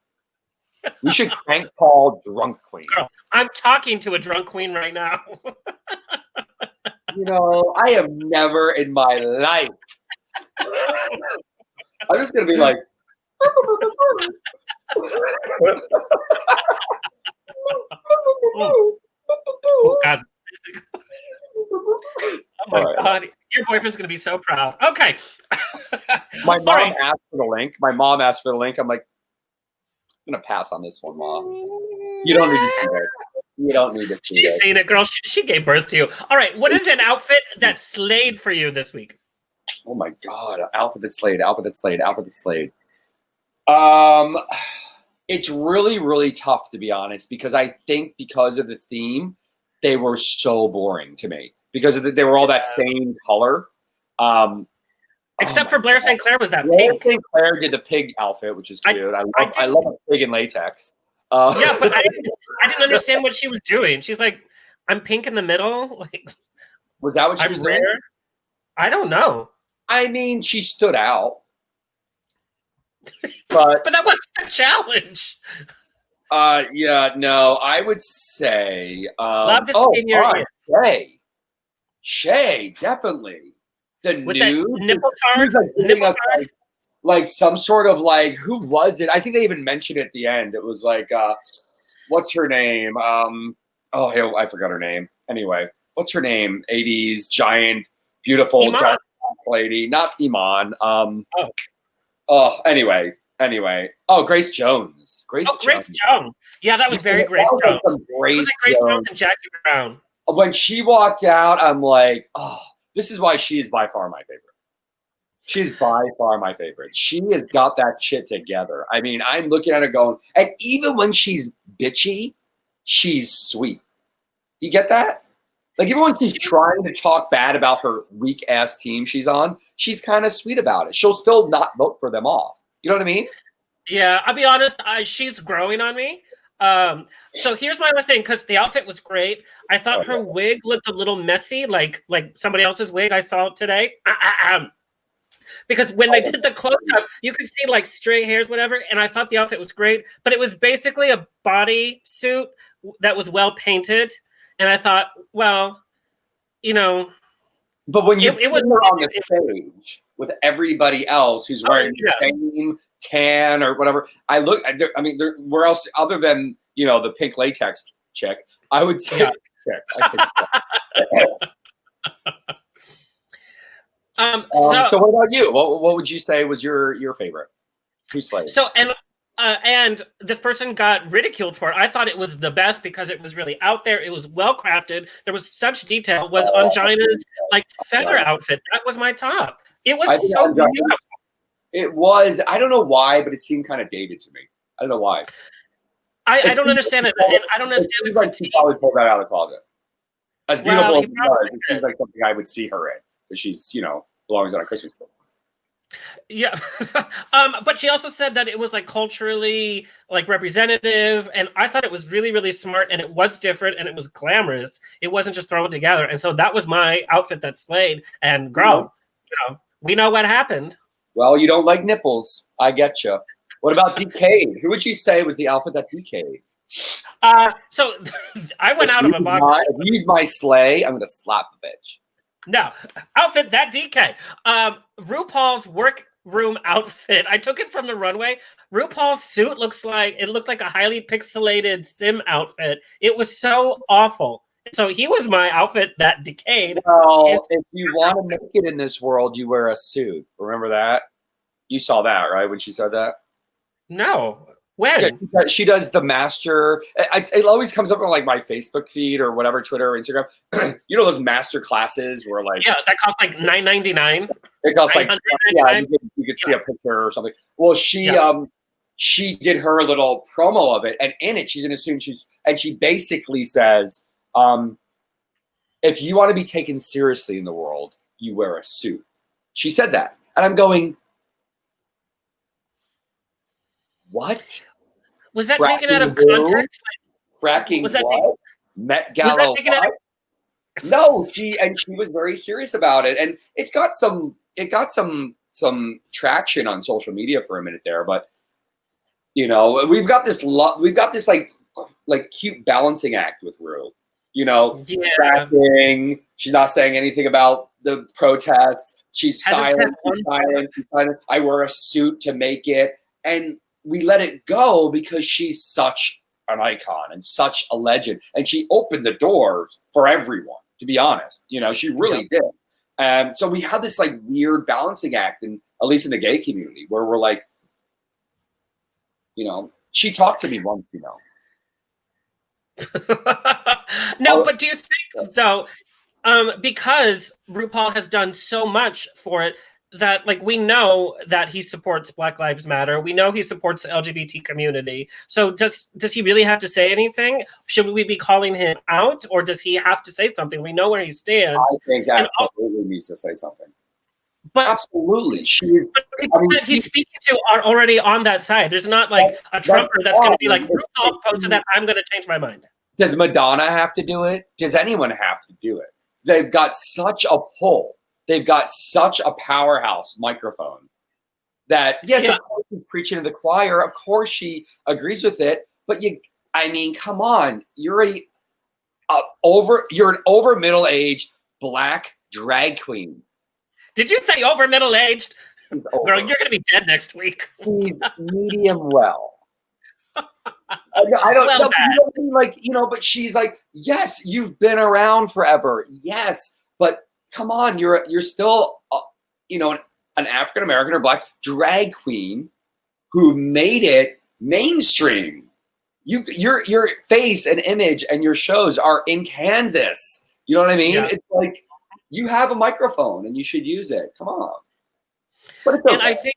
We should crank call drunk queens. Girl, I'm talking to a drunk queen right now. You know, I have never in my life. I'm just gonna be like. Oh God. Oh my All right. God. Your boyfriend's gonna be so proud. Okay. My All mom right. asked for the link. I'm like, I'm gonna pass on this one, Mom. You don't need to see this. You don't need to see She's this. seen it, girl. She gave birth to you. All right. What is an outfit that slayed for you this week? Oh my God. Outfit that slayed. It's really, really tough, to be honest, because I think because of the theme, they were so boring to me because they were all that same color. Except for Blair St. Clair was that Blair pink. St. Clair did the pig outfit, which is cute. I love a pig in latex. Yeah, but I didn't understand what she was doing. She's like, I'm pink in the middle. Like, was that what she was doing? rare. I don't know. I mean, she stood out. But that was the challenge. yeah, no, I would say Love to see in your ear. Shay, definitely. The With nude that nipple tart. Like some sort of like, who was it? I think they even mentioned it at the end. It was like what's her name? I forgot her name. Anyway, what's her name? 80s giant, beautiful, Iman. dark lady. Not Iman. Anyway. Oh, Grace Jones. Grace Jones. Yeah, that was very Grace Jones. It was like Grace Jones and Jackie Brown. When she walked out, I'm like, oh, this is why she is by far my favorite. She's by far my favorite. She has got that shit together. I mean, I'm looking at her going, and even when she's bitchy, she's sweet. You get that? Like, even when she's trying to talk bad about her weak-ass team she's on, she's kind of sweet about it. She'll still not vote for them off. You know what I mean? Yeah, I'll be honest. She's growing on me. So here's my other thing, because the outfit was great. I thought her wig looked a little messy, like somebody else's wig I saw today. Because when they did the close-up, you could see like stray hairs, whatever. And I thought the outfit was great, but it was basically a body suit that was well painted. And I thought, well, you know. But when you put her on the stage with everybody else who's wearing the same tan or whatever, where else other than, the pink latex chick, I would say so what about you? What would you say was your favorite? Who slayed? So and this person got ridiculed for it. I thought it was the best because it was really out there. It was well crafted. There was such detail. Was Angina's like feather outfit? That was my top. It was so beautiful. It was. I don't know why, but it seemed kind of dated to me. I don't know why. I don't understand it. And I don't understand the critique. She probably pulled that out of the closet. As beautiful as it was, it seems like something I would see her in because she's, belongs on a Christmas book. Yeah. But she also said that it was like culturally like representative, and I thought it was really, really smart, and it was different, and it was glamorous. It wasn't just thrown together. And so that was my outfit that slayed. And girl, we know what happened. Well, you don't like nipples. I get you. What about decayed? Who would you say was the outfit that decayed? So I went out of a box. If you use my sleigh, I'm gonna slap the bitch. No, outfit that DK. RuPaul's workroom outfit. I took it from the runway. RuPaul's suit looked like a highly pixelated sim outfit. It was so awful. So he was my outfit that decayed. Well, if you want to make it in this world, you wear a suit. Remember that? You saw that, right? When she said that? No. When? Yeah, she does the master. It always comes up on like my Facebook feed or whatever, Twitter or Instagram. You know those master classes where like that costs like $9.99. It costs like you could see a picture or something. Well, she did her little promo of it, and in it she's in a suit. She basically says, if you want to be taken seriously in the world, you wear a suit. She said that, and I'm going, what? Was that taken out of context? Fracking what? Met Gala what? No, she was very serious about it, and it got some traction on social media for a minute there. But we've got this like cute balancing act with Rue. Fracking. She's not saying anything about the protests. She's silent. I wear a suit to make it, and we let it go because she's such an icon and such a legend. And she opened the doors for everyone, to be honest. You know, she really did. And so we have this like weird balancing act, and at least in the gay community, where we're like, you know, she talked to me once, you know. No, but do you think though, because RuPaul has done so much for it, that like we know that he supports Black Lives Matter, we know he supports the LGBT community. So does he really have to say anything? Should we be calling him out, or does he have to say something? We know where he stands. I think that absolutely needs to say something. But absolutely, she's. He's speaking to are already on that side. There's not like a Trumper that's going to be like, RuPaul posted that, I'm going to change my mind. Does Madonna have to do it? Does anyone have to do it? They've got such a pull. They've got such a powerhouse microphone that, yes, of course she's preaching to the choir. Of course she agrees with it. But come on. You're an over middle-aged Black drag queen. Did you say over middle-aged? Girl, you're going to be dead next week. She's medium well. I don't know, like, you know, but she's like, yes, you've been around forever. Yes, but come on, you're still, you know, an African American or Black drag queen who made it mainstream. Your face and image and your shows are in Kansas. You know what I mean? Yeah. It's like you have a microphone and you should use it. Come on. But it's okay.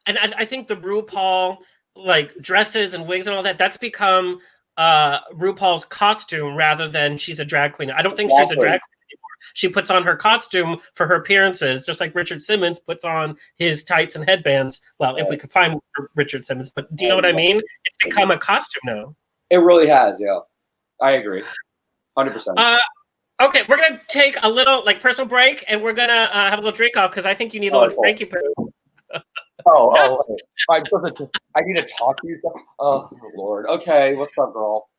And I think the RuPaul like dresses and wigs and all that, that's become RuPaul's costume rather than she's a drag queen. I don't think she's a drag queen anymore. She puts on her costume for her appearances, just like Richard Simmons puts on his tights and headbands. Well, if we could find Richard Simmons, but do you know what I mean? It's become a costume now. It really has, yeah. I agree. 100%. Okay, we're going to take a little like personal break, and we're going to have a little drink off because I think you need a little Frankie poo. I need to talk to you. Oh, Lord. Okay, what's up, girl?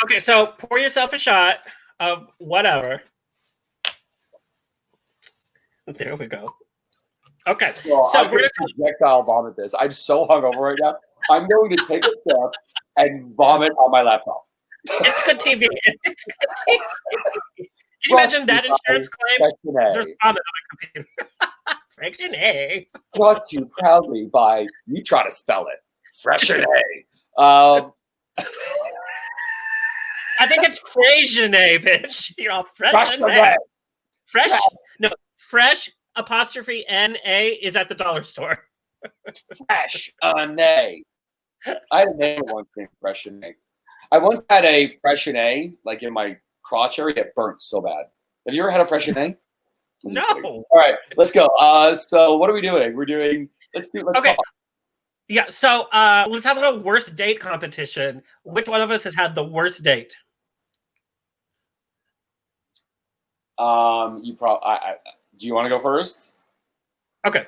Okay, so pour yourself a shot of whatever. There we go. Okay, so we're going to projectile vomit this. I'm so hungover right now. I'm going to take a sip and vomit on my laptop. It's good TV. It's good TV. Can you imagine that insurance claim? There's vomit on my computer. Fraction A. Brought to you proudly by, you try to spell it, Fraction A. I think it's Fraction A, bitch. You're all Fraction A. Fresh apostrophe N-A is at the dollar store. Fresh A. I had a name once named Fraction A. I once had a Fraction A, like in my crotch area, it burnt so bad. Have you ever had a Fraction A? No. All right, let's go. So what are we doing? Let's okay. Talk. Yeah, so let's have a little worst date competition. Which one of us has had the worst date? Do you want to go first? Okay.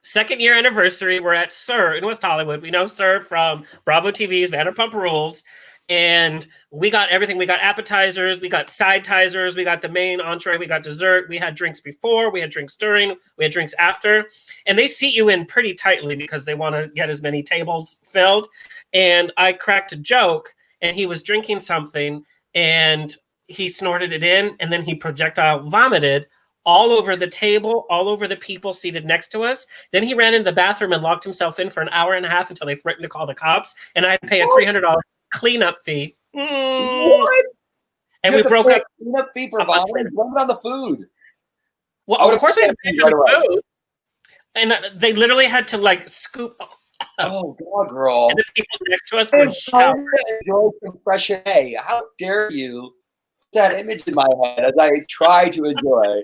2nd year anniversary. We're at Sir in West Hollywood. We know Sir from Bravo TV's Vanderpump Rules. And we got everything. We got appetizers, we got side-tizers, we got the main entree, we got dessert. We had drinks before, we had drinks during, we had drinks after. And they seat you in pretty tightly because they want to get as many tables filled. And I cracked a joke, and he was drinking something, and he snorted it in, and then he projectile vomited all over the table, all over the people seated next to us. Then he ran into the bathroom and locked himself in for an hour and a half until they threatened to call the cops. And I had to pay a $300 cleanup fee. What? And we broke up. Cleanup fee for vomiting? Blame it on the food. Well, of course we had to pay for the food. And they literally had to like scoop. Oh God, girl! And the people next to us were showering. Enjoy some fresh A. How dare you put that image in my head as I try to enjoy?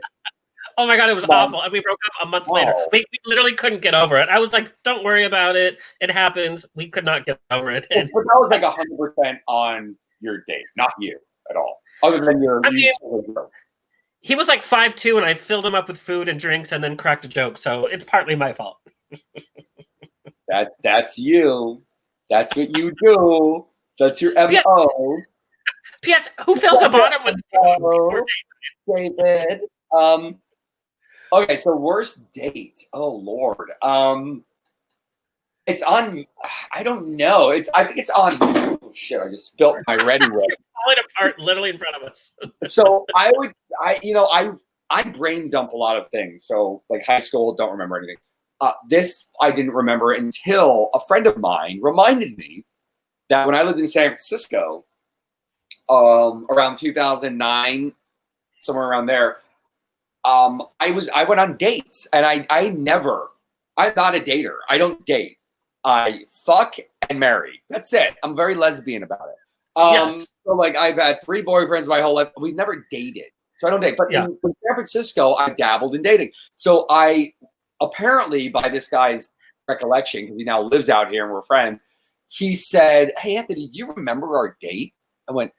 Oh my God, it was awful. And we broke up a month later. We literally couldn't get over it. I was like, don't worry about it. It happens. We could not get over it. But that was like 100% on your date, not you at all. Other than your joke. He was like 5'2", and I filled him up with food and drinks and then cracked a joke. So it's partly my fault. That's you. That's what you do. That's your MO. P.S. Who fills a bottom with food? David. Okay, so worst date. Oh Lord. It's on. I don't know. I think it's on. Oh shit! I just spilt my ready whip. Falling apart literally in front of us. So I brain dump a lot of things. So like high school, don't remember anything. This I didn't remember until a friend of mine reminded me that when I lived in San Francisco, around 2009, somewhere around there, I went on dates, and I'm not a dater. I don't date. I fuck and marry. That's it. I'm very lesbian about it. Yes. So like I've had 3 boyfriends my whole life. We've never dated. So I don't date. But in San Francisco, I dabbled in dating. So I apparently, by this guy's recollection, because he now lives out here and we're friends, he said, "Hey Anthony, do you remember our date?" I went,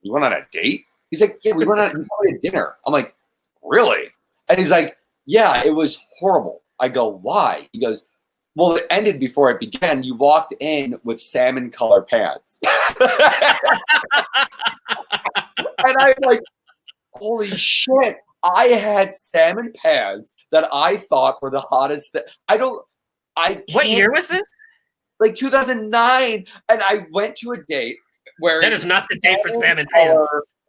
"You went on a date?" He's like, "Yeah, we went on a dinner." I'm like, "Really?" And he's like, "Yeah, it was horrible." I go, "Why?" He goes, "Well, it ended before it began. You walked in with salmon color pants." And I'm like, holy shit. I had salmon pants that I thought were the hottest. What year was this? Like 2009. And I went to a date where That is not the date for salmon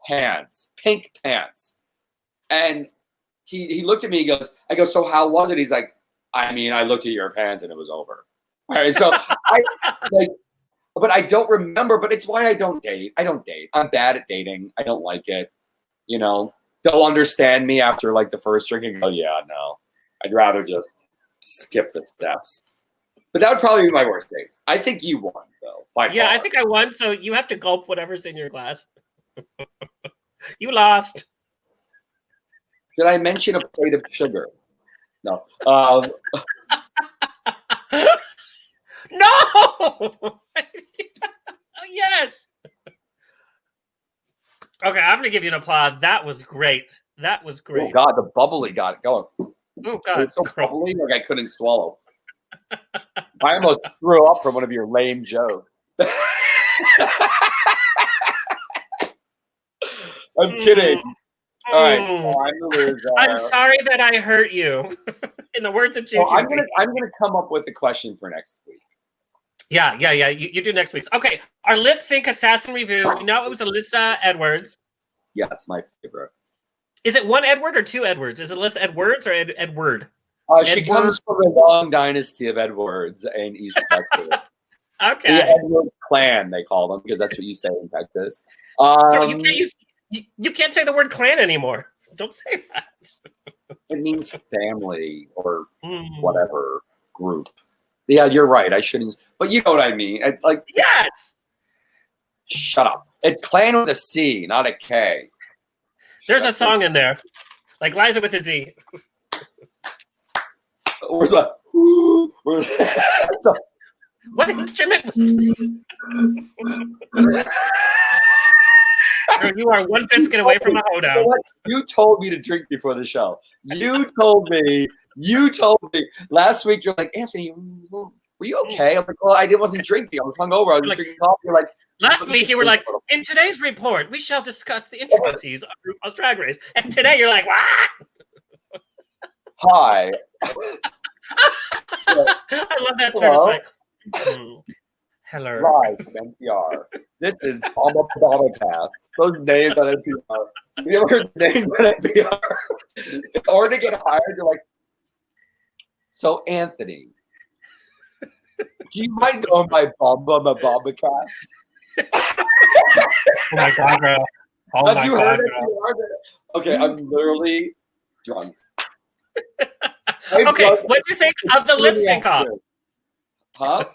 pants. Pink pants. And he looked at me, I go, "So how was it?" He's like, "I mean, I looked at your pants and it was over." All right. So but I don't remember, but it's why I don't date. I don't date. I'm bad at dating. I don't like it. You know, they'll understand me after like the first drink and go, "Yeah, no, I'd rather just skip the steps." But that would probably be my worst date. I think you won though. By far. I think I won. So you have to gulp whatever's in your glass. You lost. Did I mention a plate of sugar? No. No. Yes. Okay, I'm gonna give you an applause. That was great. That was great. Oh God, the bubbly got it going. Oh God, it was so bubbly, like I couldn't swallow. I almost threw up from one of your lame jokes. I'm kidding. All right, I'm sorry that I hurt you. In the words of Juju. I'm gonna come up with a question for next week. Yeah. You do next week's. Okay, our lip sync assassin review. We know it was Alyssa Edwards. Yes, my favorite. Is it one Edward or 2 Edwards? Is it Alyssa Edwards or Edward? She comes from the long dynasty of Edwards in East Texas. Okay. The Edward clan, they call them, because that's what you say in Texas. Girl, you can't say the word clan anymore. Don't say that. It means family or whatever group. Yeah, you're right. I shouldn't. But you know what I mean. Yes. Shut up. It's clan with a C, not a K. There's a song in there, like Liza with a Z. Where's that? What instrument was that? Girl, you are one biscuit away from a hoedown. You told me to drink before the show. You told me. Last week, you're like, "Anthony, were you okay?" I'm like, "Well, I wasn't drinking. I was hungover. I was drinking coffee." You're like, last week, you were like, "In today's report, we shall discuss the intricacies of RuPaul's Drag Race." And today, you're like, "What?" Hi. I love that turn. It's like, hello. Live from NPR. This is Obama Cast. Those names on NPR. You ever heard the names on NPR? In order to get hired, you're like, "So, Anthony, do you mind going by Obama Cast?" Oh my God, girl. Oh Have my you God, heard girl. it? Okay, I'm literally drunk. Okay, what do you think of the lip sync off? Huh?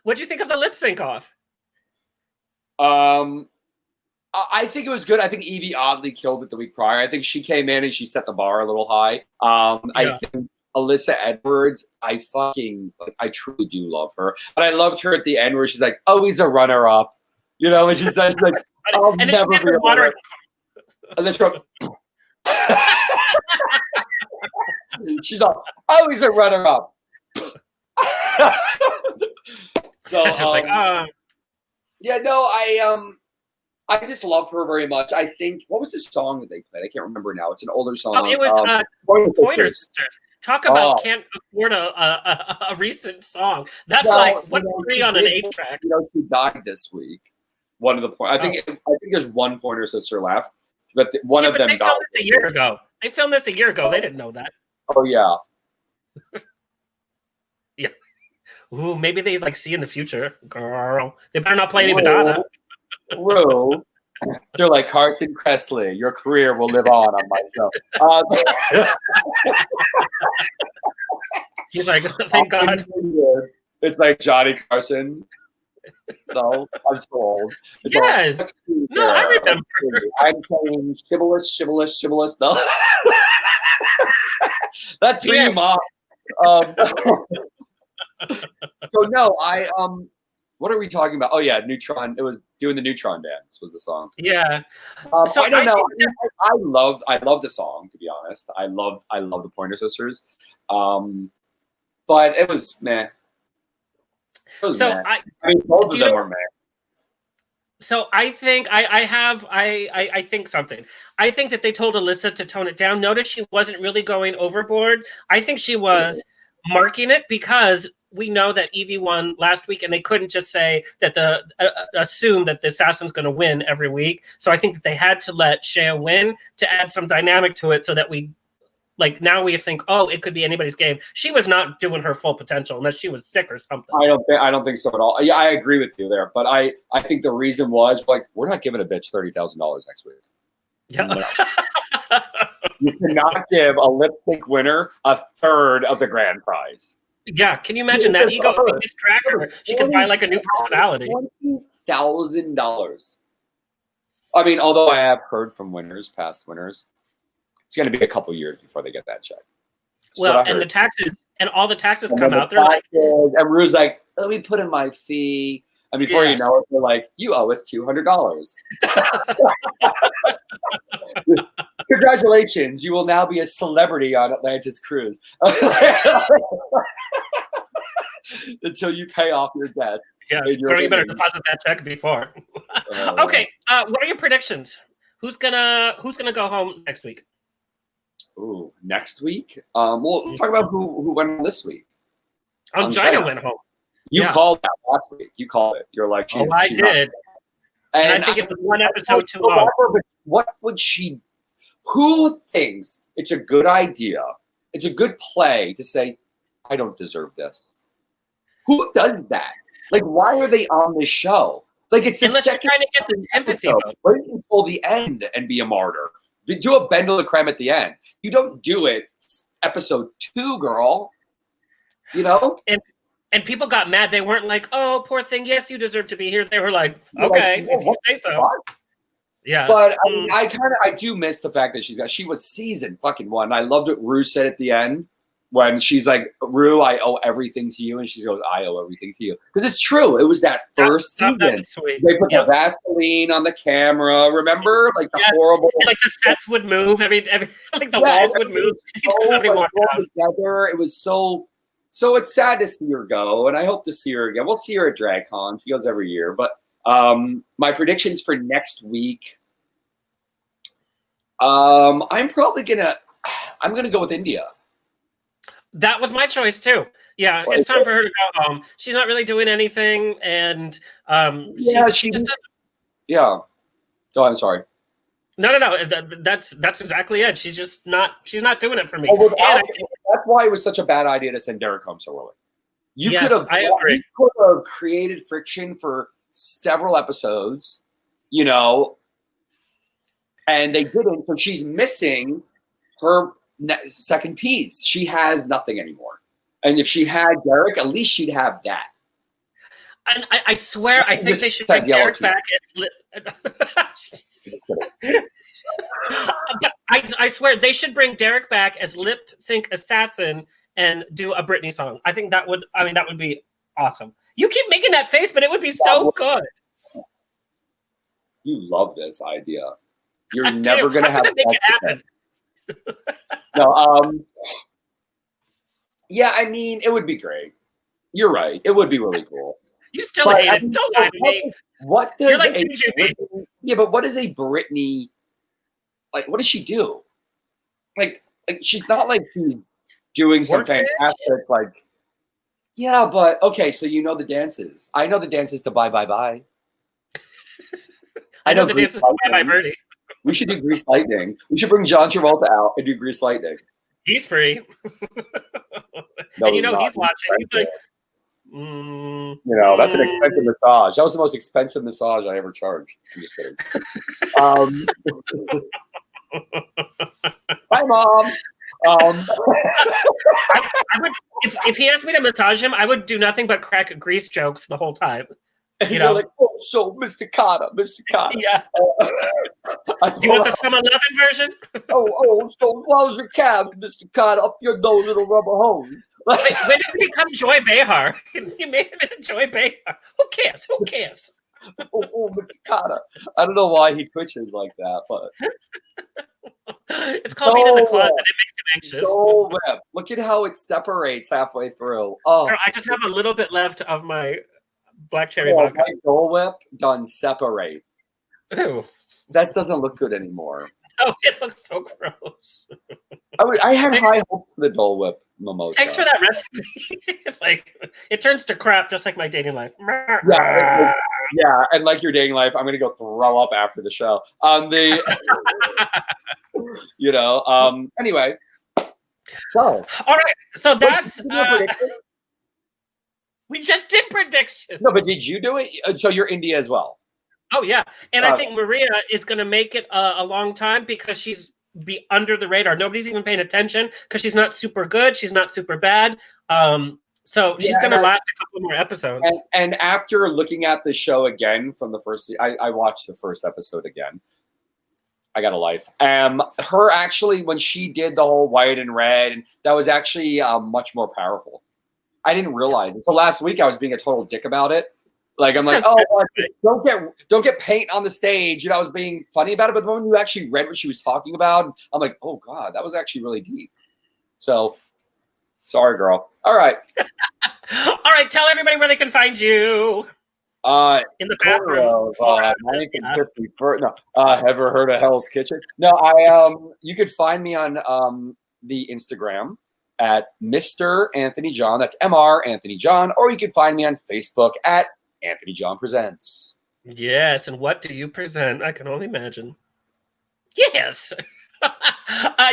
What do you think of the lip sync off? I think it was good. I think Evie oddly killed it the week prior. I think she came in and she set the bar a little high. I think Alyssa Edwards, I truly do love her. And I loved her at the end where she's like, "Always a runner-up." You know, and she says like, "I'll never be a runner-up." And then she's like, "Always a runner-up." So yeah, no, I just love her very much. I think, what was the song that they played? I can't remember now. It's an older song. Oh, it was Pointer Sisters. Talk about can't afford a recent song. That's what's free on an 8-track. She died this week. One of the I think there's one Pointer Sister left, but one of them they died. filmed this a year ago. They filmed this a year ago. They didn't know that. Oh yeah. Yeah. Ooh, maybe they see in the future. Girl, they better not play any Madonna. Whoa. They're like, Carson Kressley, your career will live on my show. He's like, thank God. It's like Johnny Carson. No, I'm so old. Yes. No, I remember. I'm saying chivalrous. No. That's for you, Mom. So no, what are we talking about? Oh yeah, Neutron. It was doing the Neutron dance was the song. Yeah. So I don't know. I love the song, to be honest. I love the Pointer Sisters. But it was meh. It was meh. I mean, both of them were meh. So I think I think something. I think that they told Alyssa to tone it down. Notice she wasn't really going overboard. I think she was marking it because we know that Evie won last week, and they couldn't just say that assume that the assassin's going to win every week. So I think that they had to let Shea win to add some dynamic to it, so that we now we think, oh, it could be anybody's game. She was not doing her full potential unless she was sick or something. I don't think so at all. Yeah, I agree with you there, but I think the reason was we're not giving a bitch $30,000 next week. Yeah. You cannot give a lip sync winner a third of the grand prize. Yeah, can you imagine that ego? Tracker, she can buy a new personality. $20,000. I mean, although I have heard from past winners, it's going to be a couple years before they get that check. Well, and the taxes, and all the taxes come out. They're and Rue's like, let me put in my fee. And before you know it, they're like, you owe us $200. Congratulations, you will now be a celebrity on Atlantis Cruise. Until you pay off your debts. Yeah, you better deposit that check before. Okay, what are your predictions? Who's gonna go home next week? Ooh, next week? We'll talk about who went home this week. Angina went home. You called that last week. You called it. You're like, she's I did. And I think it's one episode too long. But what would she? Who thinks it's a good idea? It's a good play to say, I don't deserve this. Who does that? Why are they on this show? It's unless you're trying to get the sympathy. Wait until the end and be a martyr. Do a Ben de la Creme at the end. You don't do it episode 2, girl. You know? And people got mad. They weren't like, oh, poor thing. Yes, you deserve to be here. They were like, okay, if you say so. Yeah. But I do miss the fact that she was season fucking 1. I loved what Rue said at the end when she's like, Rue, I owe everything to you. And she goes, I owe everything to you. Because it's true. It was that first season. They put the Vaseline on the camera. Remember? The horrible. And, the sets would move. Every the walls would move. Together. It was so it's sad to see her go. And I hope to see her again. We'll see her at DragCon. She goes every year. But my predictions for next week, I'm gonna go with India. That was my choice too. Yeah, it's time for her to go home. She's not really doing anything, and she just doesn't. Yeah. Oh, I'm sorry. No. That's exactly it. She's not doing it for me. That's why it was such a bad idea to send Derek home so early. You could have created friction for several episodes, and they didn't. So she's missing her second piece. She has nothing anymore. And if she had Derek, at least she'd have that. And I swear, I think they should bring Derek back as but I swear they should bring Derek back as lip sync assassin and do a Britney song. I think that would be awesome. You keep making that face, but it would be so good. You love this idea. You're never going to have to make it happen. No, yeah, I mean, it would be great. You're right. It would be really cool. You still hate it. Don't lie to me. What does but what is a Britney, what does she do? She's not she's doing some Work bitch? fantastic, like, yeah, but okay, so you know the dances. I know the dances to Bye Bye Bye. I know the Grease dances to Bye Bye Lightning. Birdie. We should do Grease Lightning. We should bring John Travolta out and do Grease Lightning. He's free. No, and you know not. he's watching. He's like, You know, that's an expensive massage. That was the most expensive massage I ever charged. I'm just kidding. Hi, Mom. I would, if he asked me to massage him, I would do nothing but crack Grease jokes the whole time. You know, like, oh, so Mr. Carter. Yeah. You want the Some 11 version? So how's your cab, Mr. Carter? Up your nose, little rubber hose. When did he become Joy Behar? You made him into Joy Behar. Who cares? Mr. Carter. I don't know why he twitches like that, but it's called being in the closet. It makes him anxious. Dole Whip. Look at how it separates halfway through. Oh, Girl, I just have a little bit left of my black cherry vodka. My Dole Whip done separate. Ew. That doesn't look good anymore. Oh, it looks so gross. I had high hopes for the Dole Whip mimosa. Thanks for that recipe. It's like it turns to crap, just like my dating life. Yeah, and like your dating life, I'm gonna go throw up after the show. Anyway. So all right, so that's we just did predictions. No, but did you do it? So you're India as well. Oh yeah, and I think Maria is going to make it a long time because she's be under the radar. Nobody's even paying attention because she's not super good. She's not super bad. So she's going to last a couple more episodes. And after looking at the show again from the first, I watched the first episode again. I got a life. Her actually, when she did the whole white and red, and that was actually much more powerful. I didn't realize it. So last week I was being a total dick about it. Like I'm like, don't get paint on the stage. You know, I was being funny about it, but when you actually read what she was talking about, I'm like, oh God, that was actually really deep. So sorry, girl. All right. All right, tell everybody where they can find you. In the bathroom. Ever heard of Hell's Kitchen? No, you could find me on the Instagram at Mr. Anthony John. That's Mr. Anthony John. Or you can find me on Facebook at Anthony John Presents. Yes, and what do you present? I can only imagine. Yes.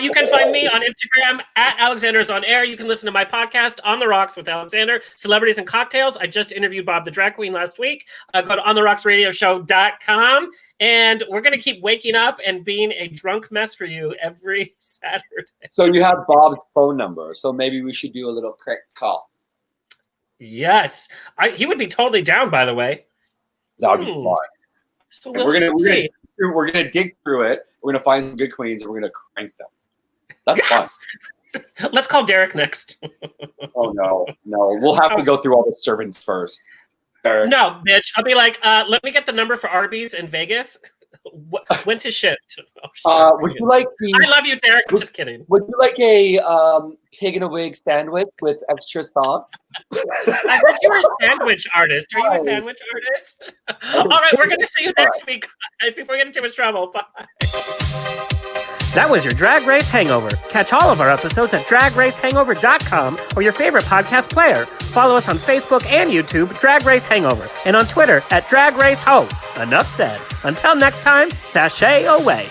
You can find me on Instagram at Alexander's on Air. You can listen to my podcast, On the Rocks with Alexander, Celebrities and Cocktails. I just interviewed Bob the Drag Queen last week. Go to ontherocksradioshow.com. And we're going to keep waking up and being a drunk mess for you every Saturday. So you have Bob's phone number. So maybe we should do a little quick call. Yes. He would be totally down, by the way. That would be fun. So we're gonna dig through it. We're gonna find some good queens and we're gonna crank them. That's fun. Let's call Derek next. Oh no. We'll have to go through all the servants first. Derek. No, bitch. I'll be like, let me get the number for Arby's in Vegas. When's his shift? Would you like I love you, Derek. I'm just kidding. Would you like a pig in a wig sandwich with extra sauce? I heard you were a sandwich artist. Are you a sandwich artist? All right, we're going to see you next week. Before we get into too much trouble. Bye. That was your Drag Race Hangover. Catch all of our episodes at dragracehangover.com or your favorite podcast player. Follow us on Facebook and YouTube, Drag Race Hangover, and on Twitter at Drag Race Ho. Enough said. Until next time, sashay away.